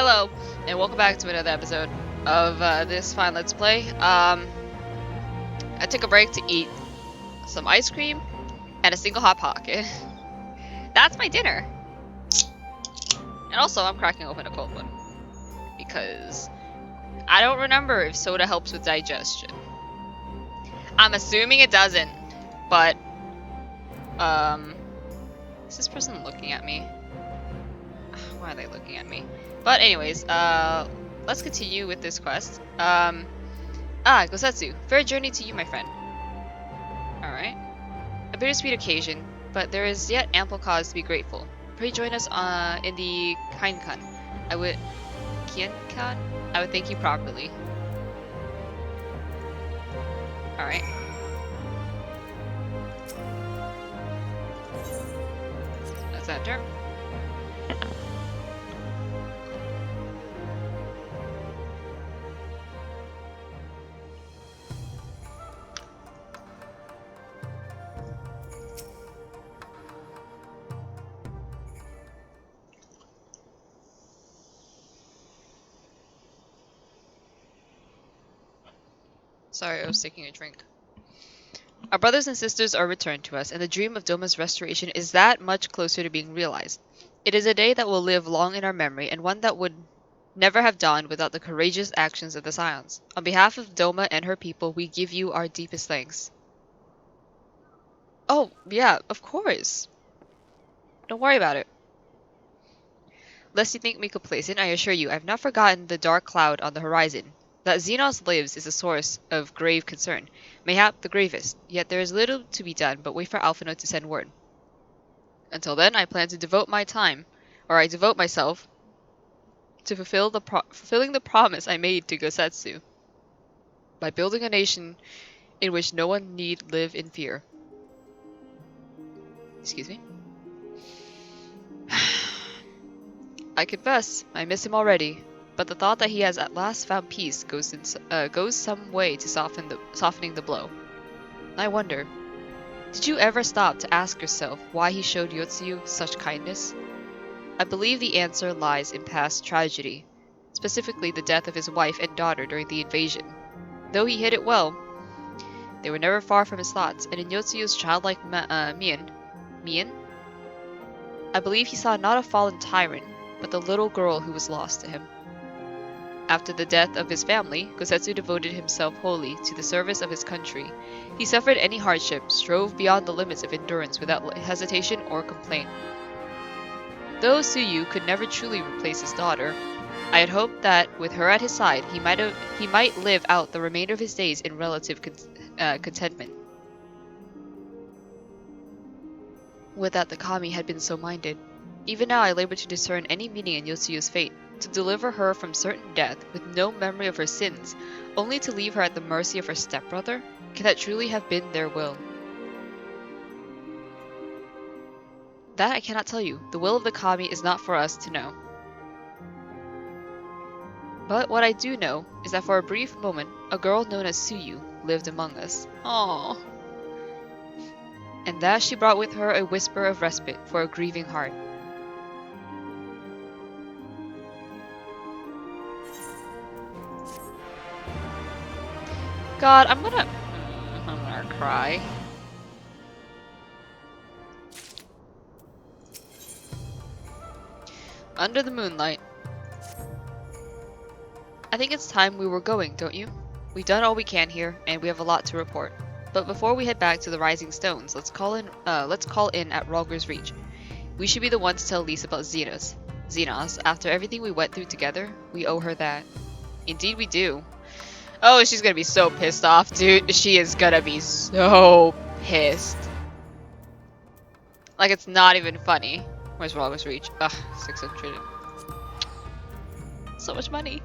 Hello, and welcome back to another episode of this fine Let's Play. I took a break to eat some ice cream and a single Hot Pocket. That's my dinner. And also, I'm cracking open a cold one because I don't remember if soda helps with digestion. I'm assuming it doesn't, but is this person looking at me? Why are they looking at me? But anyways, let's continue with this quest. Gosetsu, fair journey to you, my friend. Alright. A bittersweet occasion, but there is yet ample cause to be grateful. Pray join us in the Kienkan. Kienkan? I would thank you properly. Alright. Let's enter. Sorry, I was taking a drink. Our brothers and sisters are returned to us, and the dream of Doma's restoration is that much closer to being realized. It is a day that will live long in our memory, and one that would never have dawned without the courageous actions of the Scions. On behalf of Doma and her people, we give you our deepest thanks. Oh, yeah, of course. Don't worry about it. Lest you think me complacent, I assure you, I've not forgotten the dark cloud on the horizon. That Xenos lives is a source of grave concern, mayhap the gravest, yet there is little to be done but wait for Alphino to send word. Until then, I plan to devote myself to fulfilling the promise I made to Gosetsu by building a nation in which no one need live in fear. Excuse me? I confess, I miss him already, but the thought that he has at last found peace goes some way to softening the blow. I wonder, did you ever stop to ask yourself why he showed Yotsuyu such kindness? I believe the answer lies in past tragedy, specifically the death of his wife and daughter during the invasion. Though he hid it well, they were never far from his thoughts, and in Yotsuyu's childlike Mien, I believe he saw not a fallen tyrant, but the little girl who was lost to him. After the death of his family, Gosetsu devoted himself wholly to the service of his country. He suffered any hardship, strove beyond the limits of endurance without hesitation or complaint. Though Tsuyu could never truly replace his daughter, I had hoped that, with her at his side, he might live out the remainder of his days in relative contentment. Would that the Kami had been so minded. Even now I labor to discern any meaning in Yotsuyu's fate, to deliver her from certain death with no memory of her sins, only to leave her at the mercy of her stepbrother? Can that truly have been their will? That I cannot tell you. The will of the Kami is not for us to know. But what I do know is that for a brief moment, a girl known as Tsuyu lived among us. Aww. And that she brought with her a whisper of respite for a grieving heart. God, I'm gonna cry. Under the moonlight. I think it's time we were going, don't you? We've done all we can here, and we have a lot to report. But before we head back to the Rising Stones, let's call in at Rogger's Reach. We should be the ones to tell Lise about Xenos, after everything we went through together, we owe her that. Indeed we do. Oh, she's gonna be so pissed off, dude. She is gonna be so pissed. Like, it's not even funny. Where's Rogger's Reach? Ugh, 600. So much money.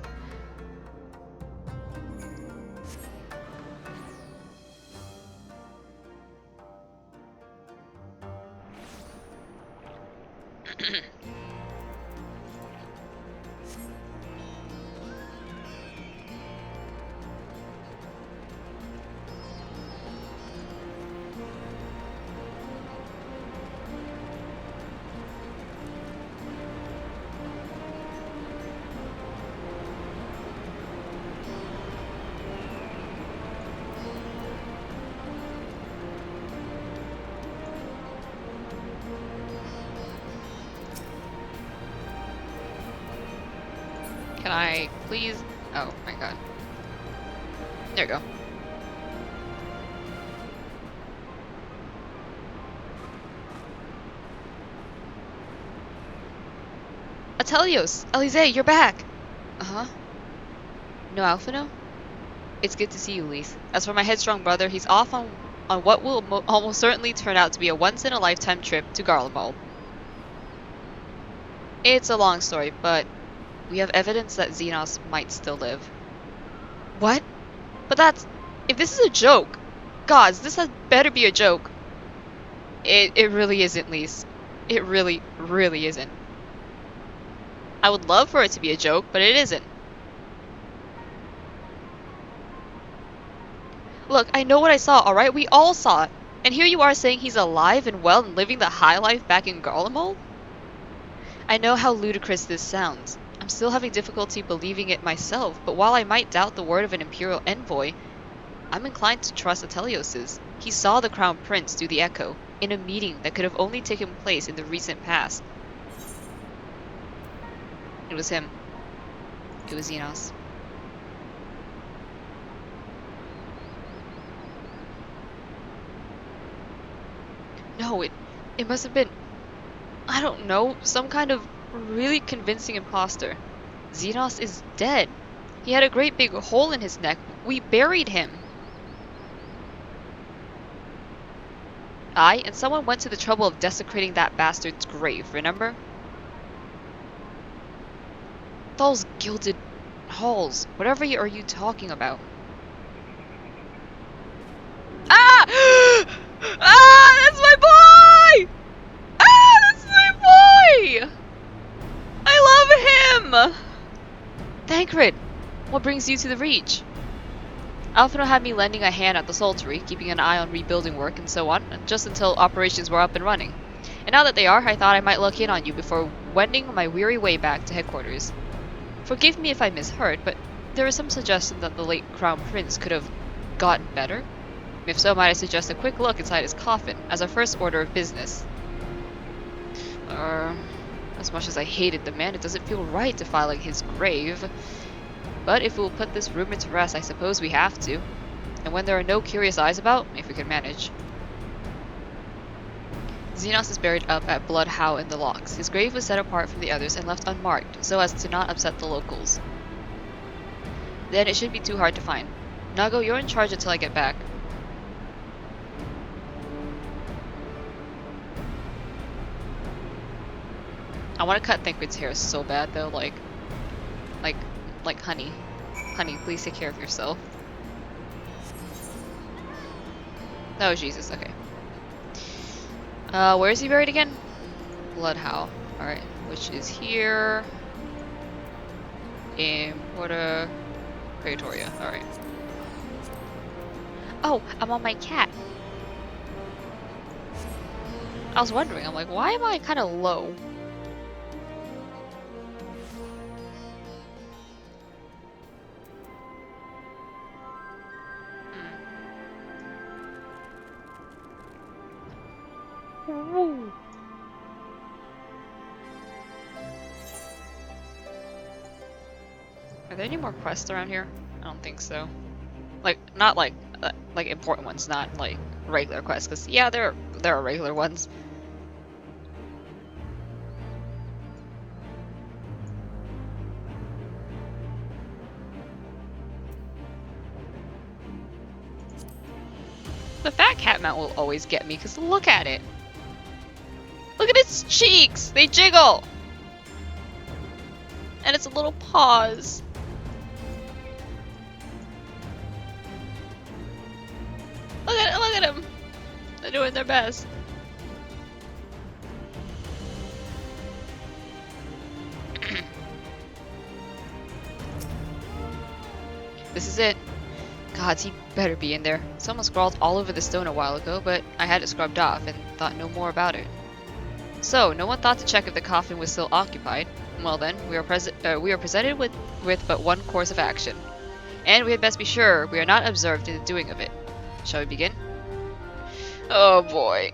Can I please? Oh my god. There we go. Atelios! Alize, you're back! Uh-huh. No Alphino? It's good to see you, Leith. As for my headstrong brother, he's off on what will almost certainly turn out to be a once-in-a-lifetime trip to Garlemald. It's a long story, but we have evidence that Xenos might still live. What? But that's... If this is a joke... Gods, this had better be a joke. It really isn't, Lise. It really, really isn't. I would love for it to be a joke, but it isn't. Look, I know what I saw, alright? We all saw it. And here you are saying he's alive and well and living the high life back in Garlemald? I know how ludicrous this sounds. I'm still having difficulty believing it myself, but while I might doubt the word of an Imperial envoy, I'm inclined to trust Atelios's. He saw the Crown Prince do the Echo, in a meeting that could have only taken place in the recent past. It was him. It was Xenos. No, it must have been, I don't know, some kind of really convincing imposter. Xenos is dead. He had a great big hole in his neck. We buried him. Aye, and someone went to the trouble of desecrating that bastard's grave, remember? Those gilded halls. Whatever are you talking about? Ah! Ah! That's my boy! Ah! That's my boy! I love him! Thancred, what brings you to the Reach? Alphino had me lending a hand at the Saltery, keeping an eye on rebuilding work and so on, just until operations were up and running. And now that they are, I thought I might look in on you before wending my weary way back to headquarters. Forgive me if I misheard, but there is some suggestion that the late Crown Prince could have gotten better? If so, might I suggest a quick look inside his coffin, as a first order of business? As much as I hated the man, it doesn't feel right defiling his grave. But if we'll put this rumor to rest, I suppose we have to. And when there are no curious eyes about, if we can manage. Xenos is buried up at Bloodhow in the Locks. His grave was set apart from the others and left unmarked, so as to not upset the locals. Then it shouldn't be too hard to find. Nago, you're in charge until I get back. I want to cut Thancred's hair so bad though, like, honey. Honey, please take care of yourself. Oh, Jesus, okay. Where is he buried again? Bloodhow. Alright, which is here. In Porta Praetoria. Alright. Oh, I'm on my cat. I was wondering, I'm like, why am I kind of low? Woo. Are there any more quests around here? I don't think so. Like, not like important ones, not like regular quests. Cause yeah, there are regular ones. The fat cat mount will always get me. Cause look at it. Look at its cheeks! They jiggle! And its little paws. Look at him! They're doing their best. This is it. Gods, he better be in there. Someone scrawled all over the stone a while ago, but I had it scrubbed off and thought no more about it. So, no one thought to check if the coffin was still occupied. Well then, we are presented with but one course of action. And we had best be sure we are not observed in the doing of it. Shall we begin? Oh boy.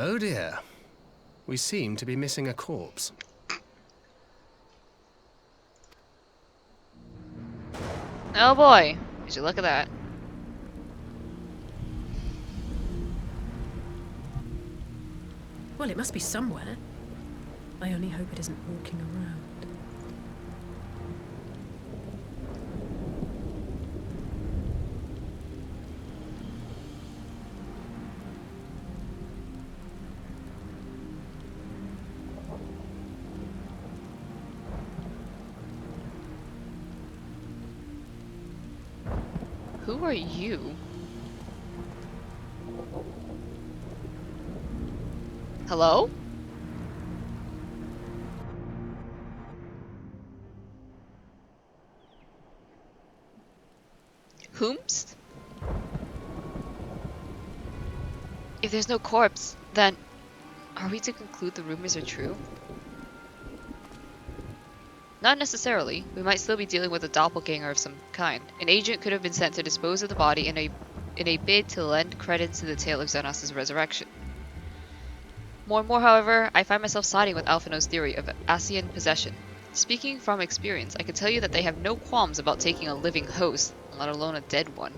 Oh dear. We seem to be missing a corpse. Oh boy. Would you look at that? Well, it must be somewhere. I only hope it isn't walking around. Who are you? Hello? Whomst? If there's no corpse, then are we to conclude the rumors are true? Not necessarily. We might still be dealing with a doppelganger of some kind. An agent could have been sent to dispose of the body in a bid to lend credence to the tale of Xenos' resurrection. More and more, however, I find myself siding with Alphino's theory of Asian possession. Speaking from experience, I can tell you that they have no qualms about taking a living host, let alone a dead one.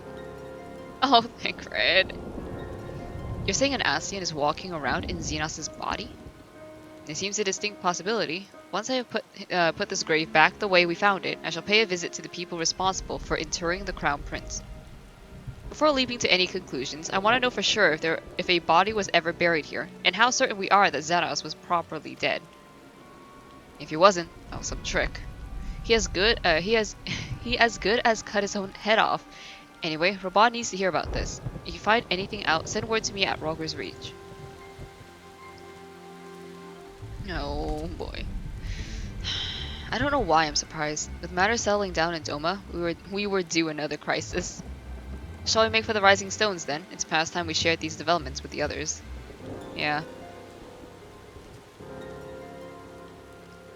Oh, thank Red. You're saying an Asian is walking around in Xenos' body? It seems a distinct possibility. Once I have put this grave back the way we found it, I shall pay a visit to the people responsible for interring the Crown Prince. Before leaping to any conclusions, I want to know for sure if a body was ever buried here, and how certain we are that Xenos was properly dead. If he wasn't, that was some trick. He as good as cut his own head off. Anyway, Raban needs to hear about this. If you find anything out, send word to me at Roger's Reach. Oh boy. I don't know why I'm surprised. With matters settling down in Doma, we were due another crisis. Shall we make for the Rising Stones then? It's past time we shared these developments with the others. Yeah.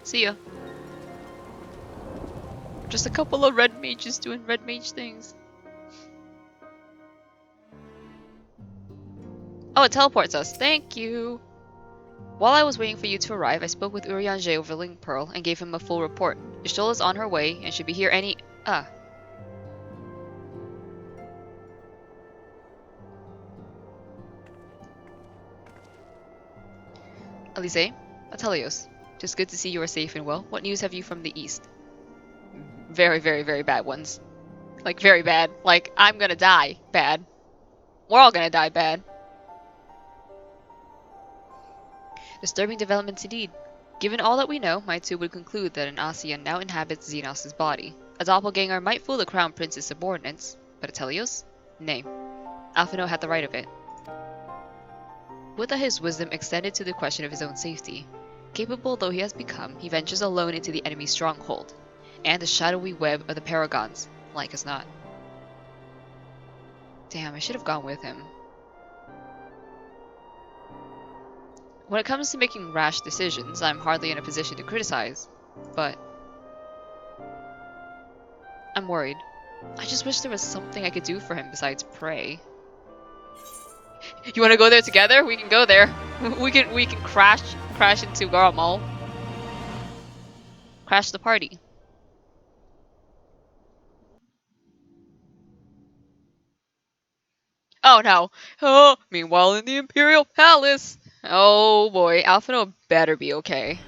See ya. Just a couple of red mages doing red mage things. Oh, it teleports us. Thank you. While I was waiting for you to arrive, I spoke with Urianger over Link Pearl and gave him a full report. Ishtola is on her way and should be here any... Elise, Atelios. Just good to see you are safe and well. What news have you from the east? Very, very, very bad ones. Like, very bad. Like, I'm gonna die bad. We're all gonna die bad. Disturbing developments indeed. Given all that we know, my two would conclude that an Asian now inhabits Xenos' body. A doppelganger might fool the Crown Prince's subordinates, but Atelios? Nay. Alphino had the right of it. Would that his wisdom extended to the question of his own safety. Capable though he has become, he ventures alone into the enemy's stronghold, and the shadowy web of the Paragons, like as not. Damn, I should have gone with him. When it comes to making rash decisions, I'm hardly in a position to criticize, but I'm worried. I just wish there was something I could do for him besides pray. You want to go there together? We can go there. We can crash into Garamal. Crash the party. Oh no. Oh, meanwhile in the Imperial Palace. Oh boy, Alphino better be okay.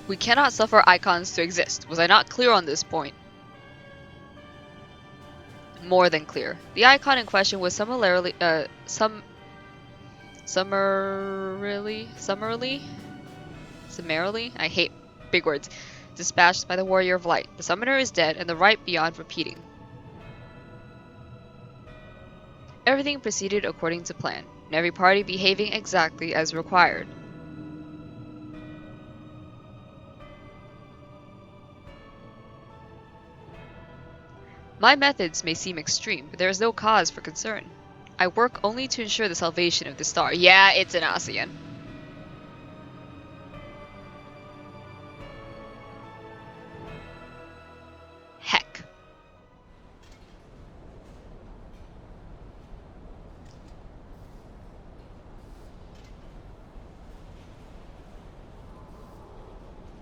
We cannot suffer icons to exist. Was I not clear on this point? More than clear. The icon in question was summarily, I hate big words, dispatched by the Warrior of Light. The summoner is dead and the rite beyond repeating. Everything proceeded according to plan, and every party behaving exactly as required. My methods may seem extreme, but there is no cause for concern. I work only to ensure the salvation of the star. Yeah, it's an ASEAN.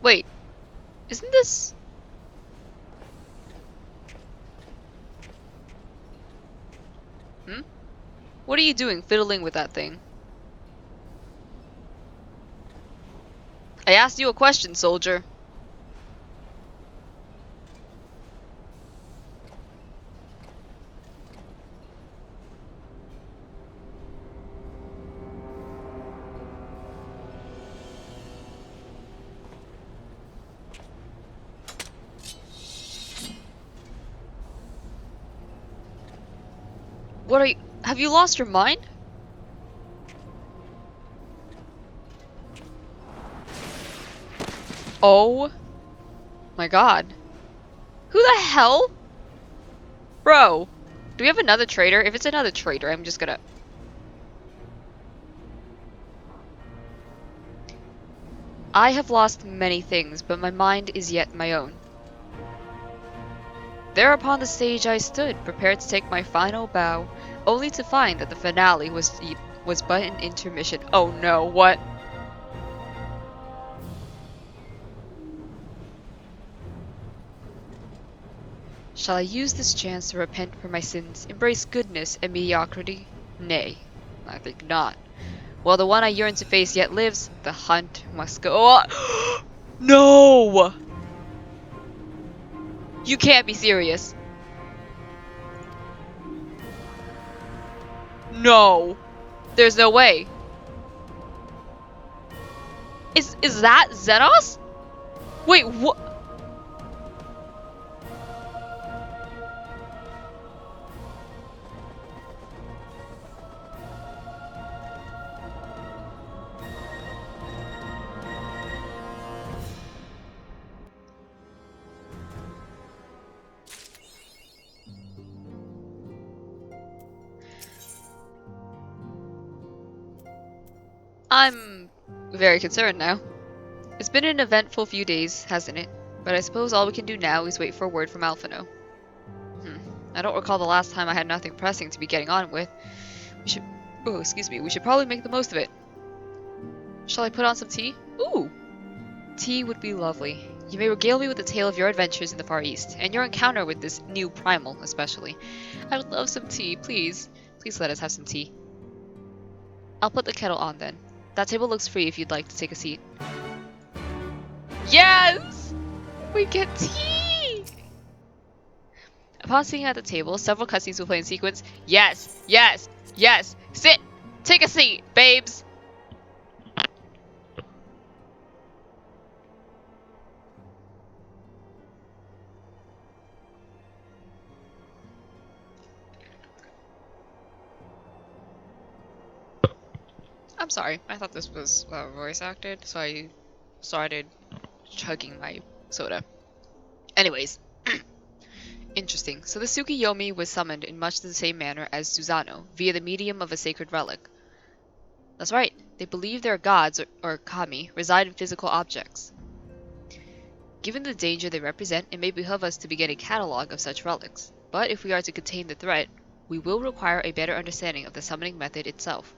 Wait, isn't this... Hmm? What are you doing fiddling with that thing? I asked you a question, soldier. What are you... Have you lost your mind? Oh my god. Who the hell? Bro, do we have another traitor? If it's another traitor, I'm just gonna... I have lost many things, but my mind is yet my own. There upon the stage I stood, prepared to take my final bow, only to find that the finale was but an intermission. Oh no, what? Shall I use this chance to repent for my sins, embrace goodness and mediocrity? Nay, I think not. While the one I yearn to face yet lives, the hunt must go on. No! You can't be serious. No! There's no way. Is that Xenos? Wait, what? I'm very concerned now. It's been an eventful few days, hasn't it? But I suppose all we can do now is wait for word from Alphino. I don't recall the last time I had nothing pressing to be getting on with. We should... Oh, excuse me. We should probably make the most of it. Shall I put on some tea? Ooh! Tea would be lovely. You may regale me with the tale of your adventures in the Far East, and your encounter with this new primal, especially. I would love some tea, please. Please let us have some tea. I'll put the kettle on then. That table looks free if you'd like to take a seat. Yes! We get tea! Upon sitting at the table, several cutscenes will play in sequence. Yes! Yes! Yes! Sit! Take a seat, babes! I'm sorry, I thought this was voice acted, so I started chugging my soda. Anyways, interesting. So the Tsukiyomi was summoned in much the same manner as Susano, via the medium of a sacred relic. That's right, they believe their gods, or kami, reside in physical objects. Given the danger they represent, it may behoove us to begin a catalog of such relics. But if we are to contain the threat, we will require a better understanding of the summoning method itself.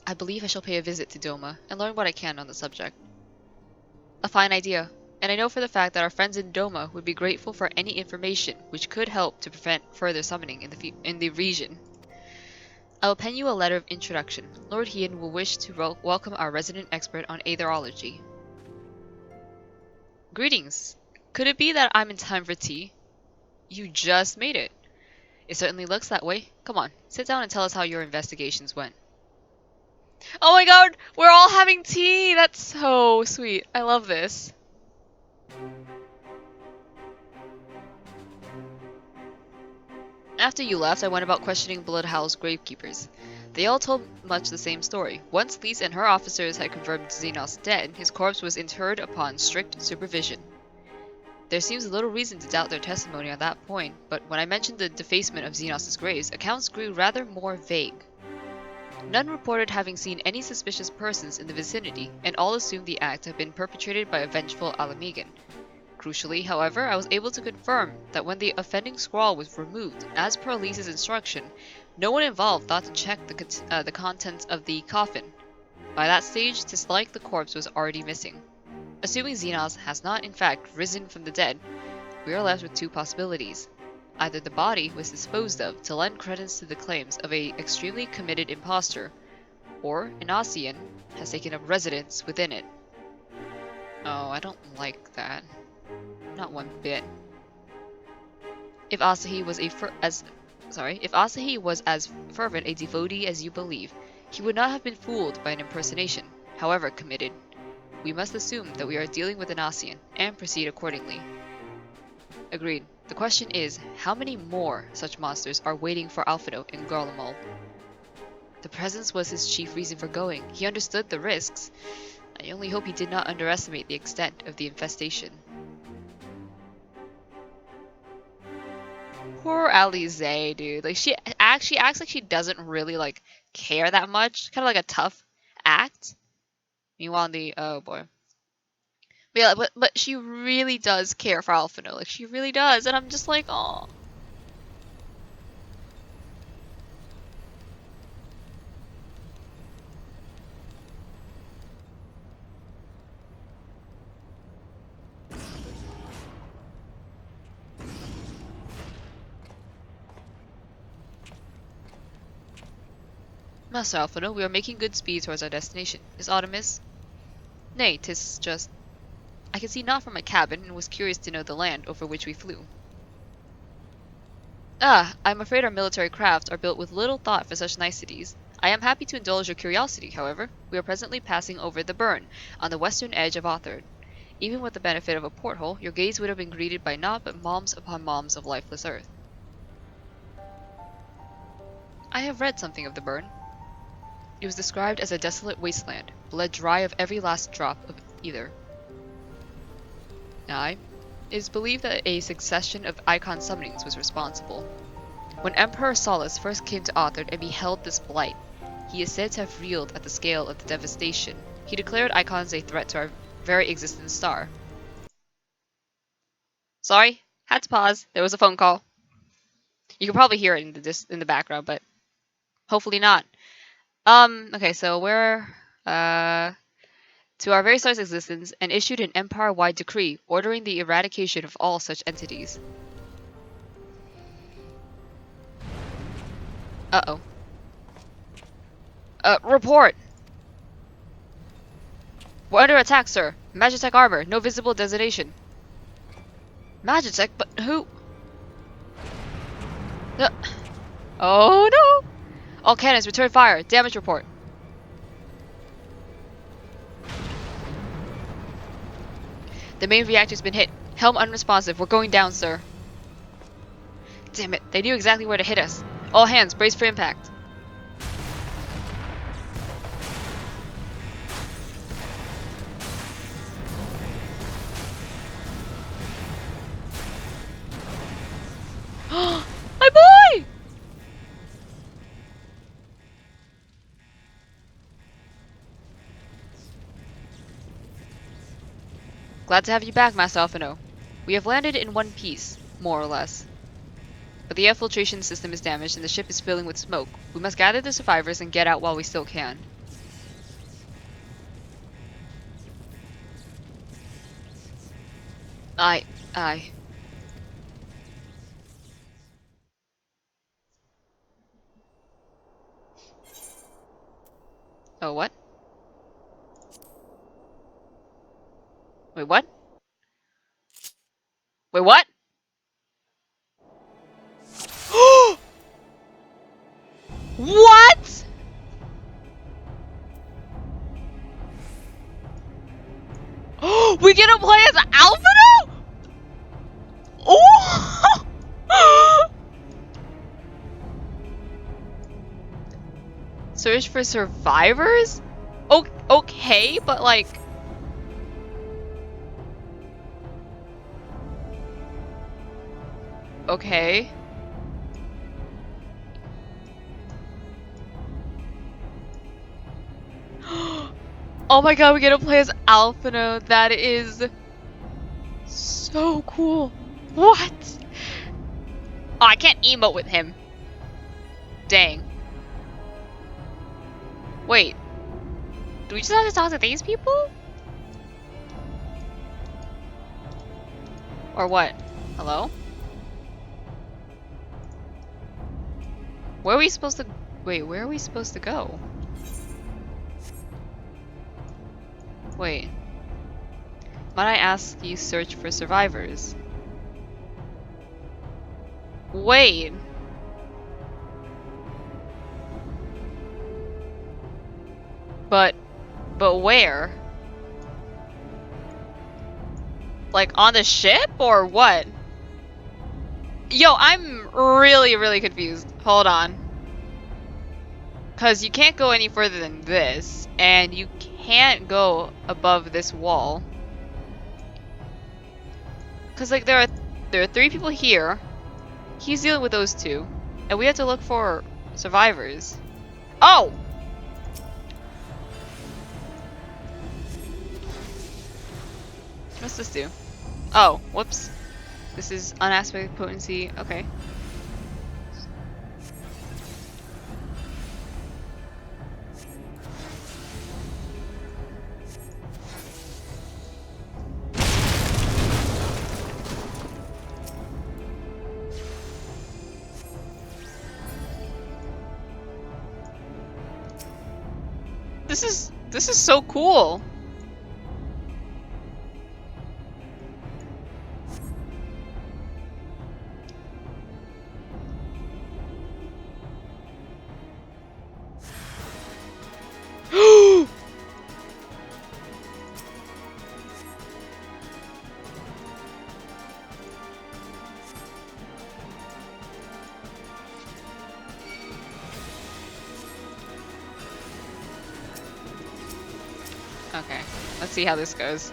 I believe I shall pay a visit to Doma and learn what I can on the subject. A fine idea, and I know for the fact that our friends in Doma would be grateful for any information which could help to prevent further summoning in the region. I will pen you a letter of introduction. Lord Hien will wish to welcome our resident expert on aetherology. Greetings. Could it be that I'm in time for tea? You just made it. It certainly looks that way. Come on, sit down and tell us how your investigations went. Oh my god, we're all having tea! That's so sweet. I love this. After you left, I went about questioning Bloodhowl's gravekeepers. They all told much the same story. Once Lise and her officers had confirmed Xenos dead, his corpse was interred upon strict supervision. There seems little reason to doubt their testimony on that point, but when I mentioned the defacement of Xenos' graves, accounts grew rather more vague. None reported having seen any suspicious persons in the vicinity, and all assumed the act had been perpetrated by a vengeful Alamegan. Crucially, however, I was able to confirm that when the offending scrawl was removed, as per Lisa's instruction, no one involved thought to check the contents of the coffin. By that stage, 'tis like the corpse was already missing. Assuming Xenos has not in fact risen from the dead, we are left with two possibilities. Either the body was disposed of to lend credence to the claims of a extremely committed impostor, or an Osean has taken up residence within it. Oh, I don't like that. Not one bit. If Asahi was as fervent a devotee as you believe, he would not have been fooled by an impersonation, however committed. We must assume that we are dealing with an Osean, and proceed accordingly. Agreed. The question is, how many more such monsters are waiting for Alphado in Garlemald? The presence was his chief reason for going. He understood the risks. I only hope he did not underestimate the extent of the infestation. Poor Alize, dude. Like, she actually acts like she doesn't really, like, care that much. Kind of like a tough act. Meanwhile, oh boy. But yeah, but she really does care for Alphino. Like, she really does. And I'm just like, oh. Master Alphino, we are making good speed towards our destination. Is Artemis? Nay, 'tis just... I can see naught from my cabin, and was curious to know the land over which we flew. Ah, I am afraid our military crafts are built with little thought for such niceties. I am happy to indulge your curiosity, however. We are presently passing over the burn, on the western edge of Othard. Even with the benefit of a porthole, your gaze would have been greeted by naught but moms upon moms of lifeless earth. I have read something of the burn. It was described as a desolate wasteland, bled dry of every last drop of either. Aye, it is believed that a succession of icon summonings was responsible. When Emperor Solus first came to Othard and beheld this blight, he is said to have reeled at the scale of the devastation. He declared icons a threat to our very existence star. Sorry, had to pause. There was a phone call. You can probably hear it in the background, but hopefully not. Okay, so we're to our very star's existence and issued an empire-wide decree ordering the eradication of all such entities. Uh-oh. Report! We're under attack, sir. Magitech armor, no visible designation. Magitech? But who? Oh no! All cannons, return fire. Damage report. The main reactor's been hit. Helm unresponsive. We're going down, sir. Damn it. They knew exactly where to hit us. All hands, brace for impact. My boy! Glad to have you back, Master Alphino. We have landed in one piece, more or less. But the air filtration system is damaged and the ship is filling with smoke. We must gather the survivors and get out while we still can. Aye. Oh, what? Wait, what? Wait, what? What? We get to play as Alphino? Oh! Search for survivors? Okay, but like... Okay. Oh my god, we get to play as Alphino. That is so cool. What? Oh, I can't emote with him. Dang. Wait. Do we just have to talk to these people? Or what? Hello? Where are we supposed to... Wait, where are we supposed to go? Wait. Might I ask you search for survivors? Wait. But where? Like on the ship or what? Yo, I'm really confused. Hold on. Cause you can't go any further than this, and you can't go above this wall. Cause like there are 3 people here. He's dealing with those 2, and we have to look for survivors. Oh! What's this do? Oh, whoops. This is unaspect potency. Okay. This is so cool. Okay, let's see how this goes.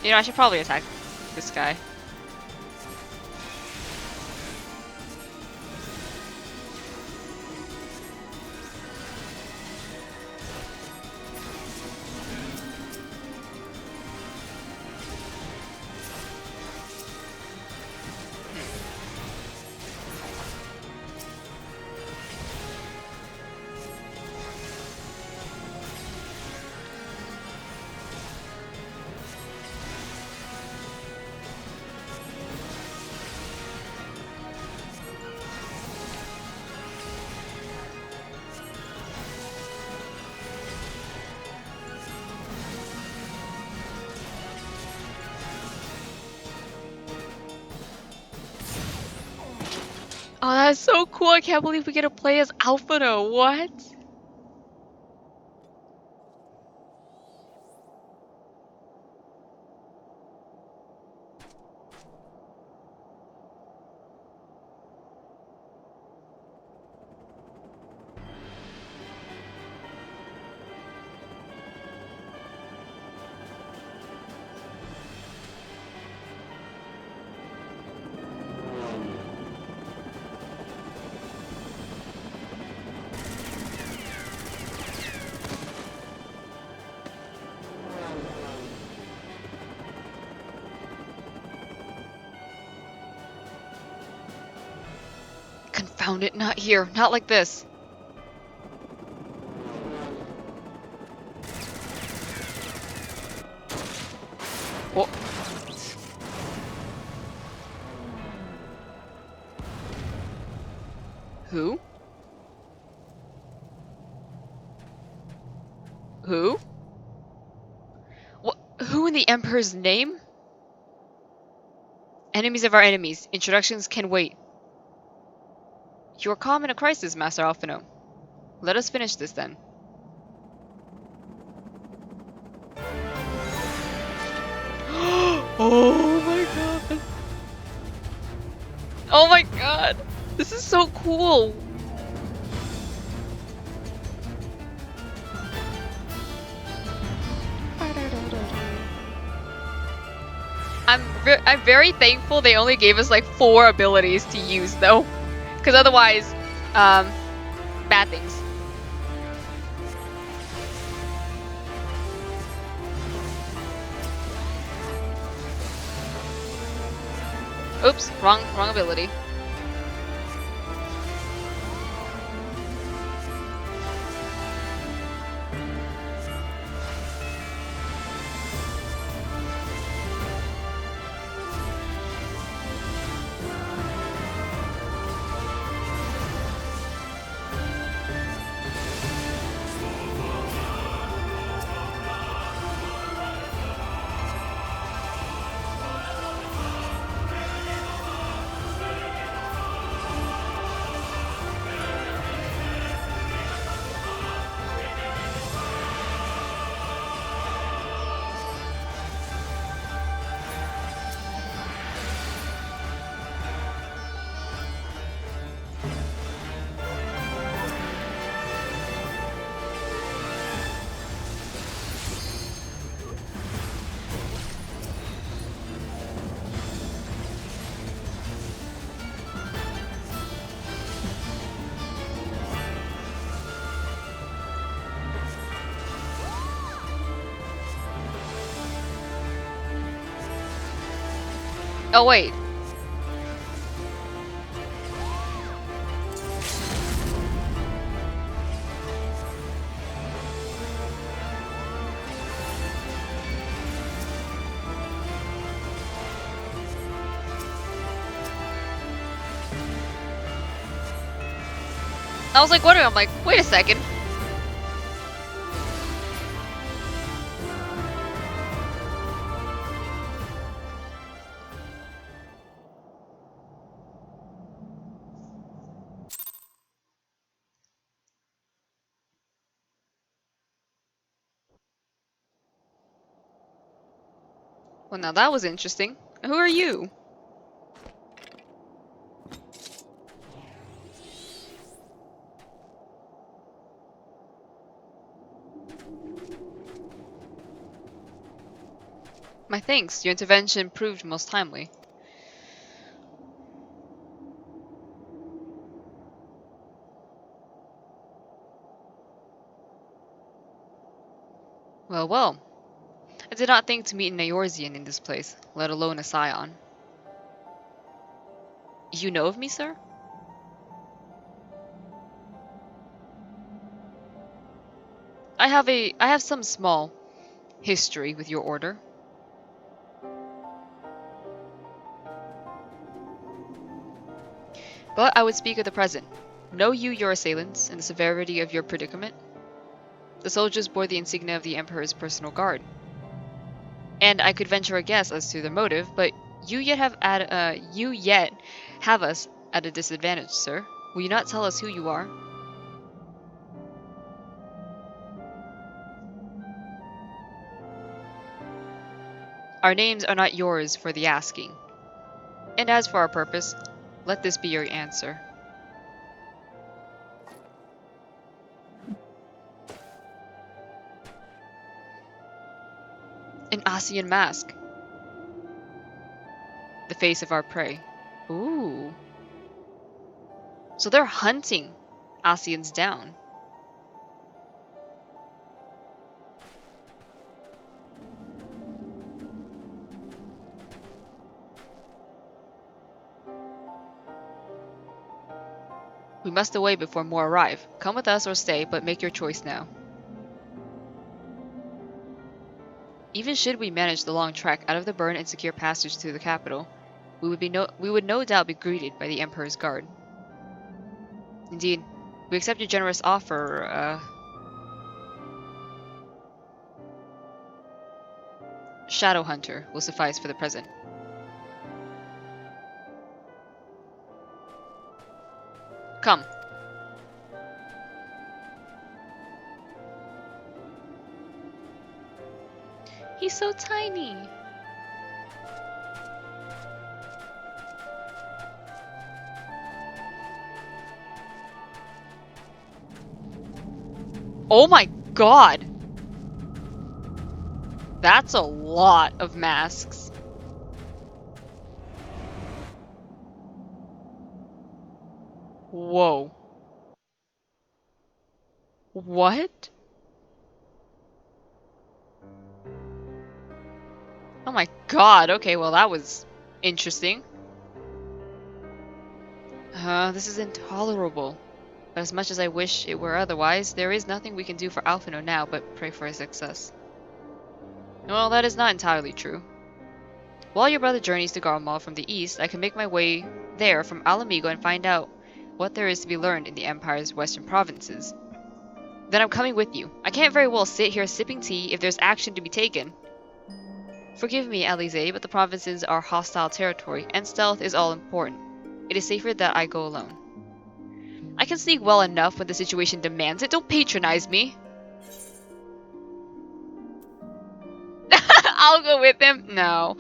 You know, I should probably attack this guy. Oh, that's so cool. I can't believe we get to play as Alphino. What? Confound it, not here. Not like this. Whoa. Who? Who? What? Who in the Emperor's name? Enemies of our enemies. Introductions can wait. You are calm in a crisis, Master Alphino. Let us finish this then. Oh my god. Oh my god. This is so cool. I'm very thankful they only gave us like 4 abilities to use though. Because otherwise, bad things. Oops, wrong ability. Oh wait. I was like wondering, I'm like, wait a second. Well, now that was interesting. Who are you? My thanks. Your intervention proved most timely. Well, well. I did not think to meet an Eorzean in this place, let alone a Scion. You know of me, sir? I have some small history with your order. But I would speak of the present. Know you your assailants and the severity of your predicament? The soldiers bore the insignia of the Emperor's personal guard. And I could venture a guess as to their motive, but you yet have us at a disadvantage, sir. Will you not tell us who you are? Our names are not yours for the asking. And as for our purpose, let this be your answer. An Asian mask. The face of our prey. Ooh. So they're hunting Asians down. We must away before more arrive. Come with us or stay, but make your choice now. Even should we manage the long trek out of the burn and secure passage to the capital, we would no doubt be greeted by the Emperor's guard. Indeed, we accept your generous offer. Shadow Hunter will suffice for the present. Come. He's so tiny. Oh my god! That's a lot of masks. Whoa. What? Oh my god, okay, well that was interesting. This is intolerable. But as much as I wish it were otherwise, there is nothing we can do for Alphino now but pray for his success. Well, that is not entirely true. While your brother journeys to Garmal from the east, I can make my way there from Alamigo and find out what there is to be learned in the Empire's western provinces. Then I'm coming with you. I can't very well sit here sipping tea if there's action to be taken. Forgive me, Alize, but the provinces are hostile territory, and stealth is all important. It is safer that I go alone. I can sneak well enough when the situation demands it. Don't patronize me. I'll go with him. No.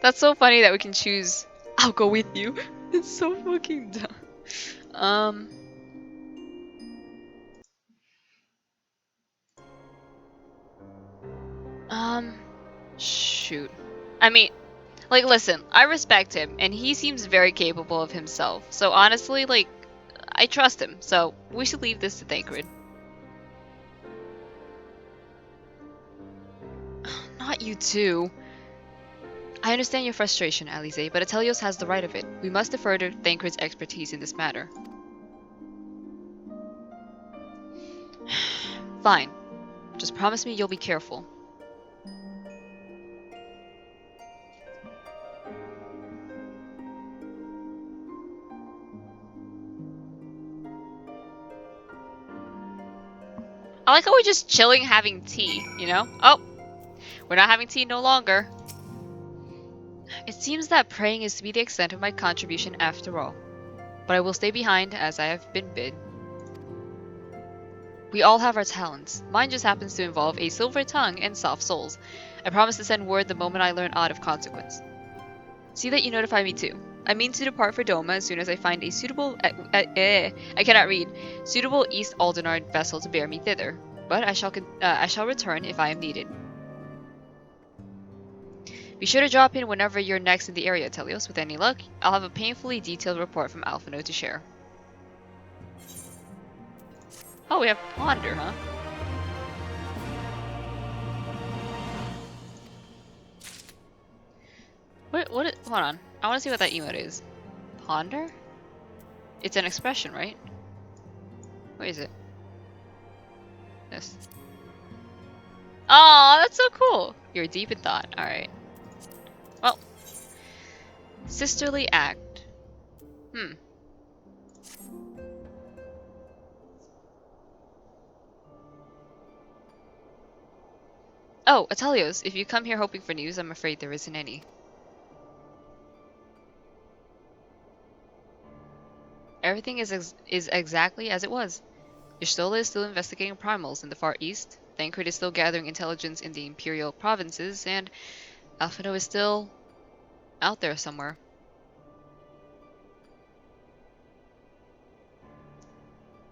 That's so funny that we can choose. I'll go with you. It's so fucking dumb. Shoot. I mean, like, listen, I respect him, and he seems very capable of himself. So honestly, like, I trust him. So we should leave this to Thancred. Not you too. I understand your frustration, Alize, but Atelios has the right of it. We must defer to Thancred's expertise in this matter. Fine. Just promise me you'll be careful. I like how we're just chilling having tea, you know? Oh! We're not having tea no longer. It seems that praying is to be the extent of my contribution after all. But I will stay behind as I have been bid. We all have our talents. Mine just happens to involve a silver tongue and soft souls. I promise to send word the moment I learn aught of consequence. See that you notify me too. I mean to depart for Doma as soon as I find a suitable I cannot read. Suitable East Aldenard vessel to bear me thither. But I shall return if I am needed. Be sure to drop in whenever you're next in the area, Telios. With any luck, I'll have a painfully detailed report from Alphino to share. Oh, we have Ponder, huh? Hold on. I want to see what that emote is. Ponder? It's an expression, right? Where is it? This. Oh, that's so cool! You're deep in thought. Alright. Well. Sisterly act. Oh, Atelios, if you come here hoping for news, I'm afraid there isn't any. Everything is exactly as it was. Y'shtola is still investigating primals in the Far East, Thancred is still gathering intelligence in the Imperial provinces, and Alphino is still out there somewhere.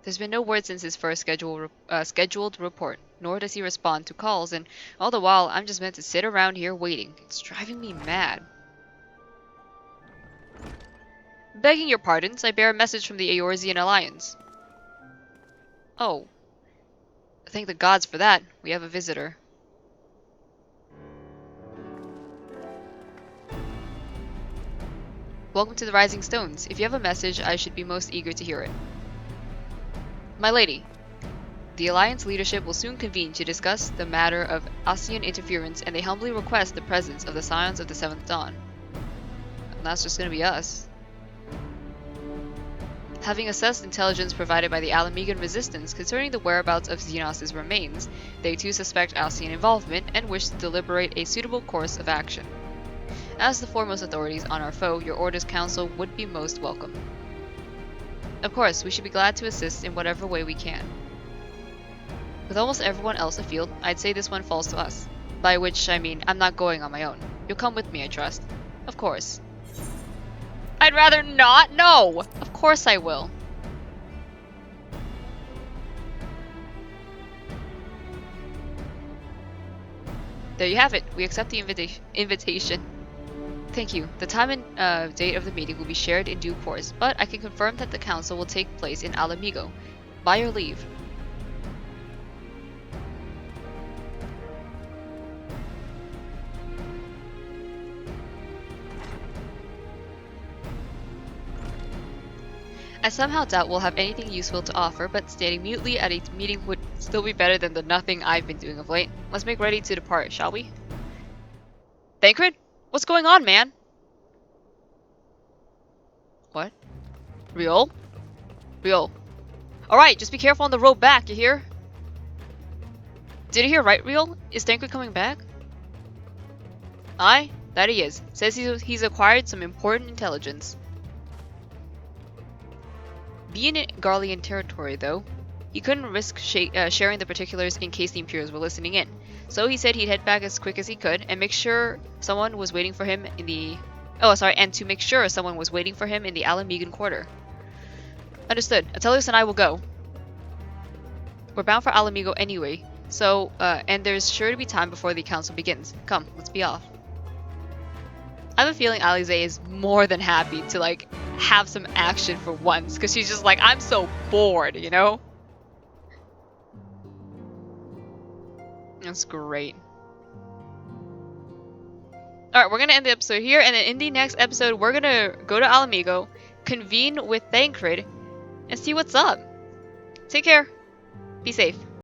There's been no word since his first scheduled report, nor does he respond to calls, and all the while I'm just meant to sit around here waiting. It's driving me mad. Begging your pardons, I bear a message from the Eorzean Alliance. Oh. Thank the gods for that. We have a visitor. Welcome to the Rising Stones. If you have a message, I should be most eager to hear it. My lady, the Alliance leadership will soon convene to discuss the matter of Ascian interference, and they humbly request the presence of the Scions of the Seventh Dawn. And that's just gonna be us. Having assessed intelligence provided by the Alamigan resistance concerning the whereabouts of Xenos' remains, they too suspect Alcian involvement and wish to deliberate a suitable course of action. As the foremost authorities on our foe, your orders council would be most welcome. Of course, we should be glad to assist in whatever way we can. With almost everyone else afield, I'd say this one falls to us. By which, I mean, I'm not going on my own. You'll come with me, I trust. Of course. I'd rather not? No! Of course I will. There you have it. We accept the invitation. Thank you. The time and date of the meeting will be shared in due course, but I can confirm that the council will take place in Alamigo. By your leave. I somehow doubt we'll have anything useful to offer, but standing mutely at a meeting would still be better than the nothing I've been doing of late. Let's make ready to depart, shall we? Thancred? What's going on, man? What? Riol? Riol. Alright, just be careful on the road back, you hear? Did you hear right, Riol? Is Thancred coming back? Aye, that he is. Says he's acquired some important intelligence. Being in Garlean territory, though, he couldn't risk sharing the particulars in case the Imperials were listening in. So he said he'd head back as quick as he could and make sure someone was waiting for him in the... Oh, sorry, and to make sure someone was waiting for him in the Alamegan quarter. Understood. Atelius and I will go. We're bound for Alamigo anyway, so, and there's sure to be time before the council begins. Come, let's be off. I have a feeling Alize is more than happy to, like, have some action for once, because she's just like, I'm so bored, you know? That's great. Alright, we're gonna end the episode here, and then in the next episode, we're gonna go to Alamigo, convene with Thancred, and see what's up. Take care. Be safe.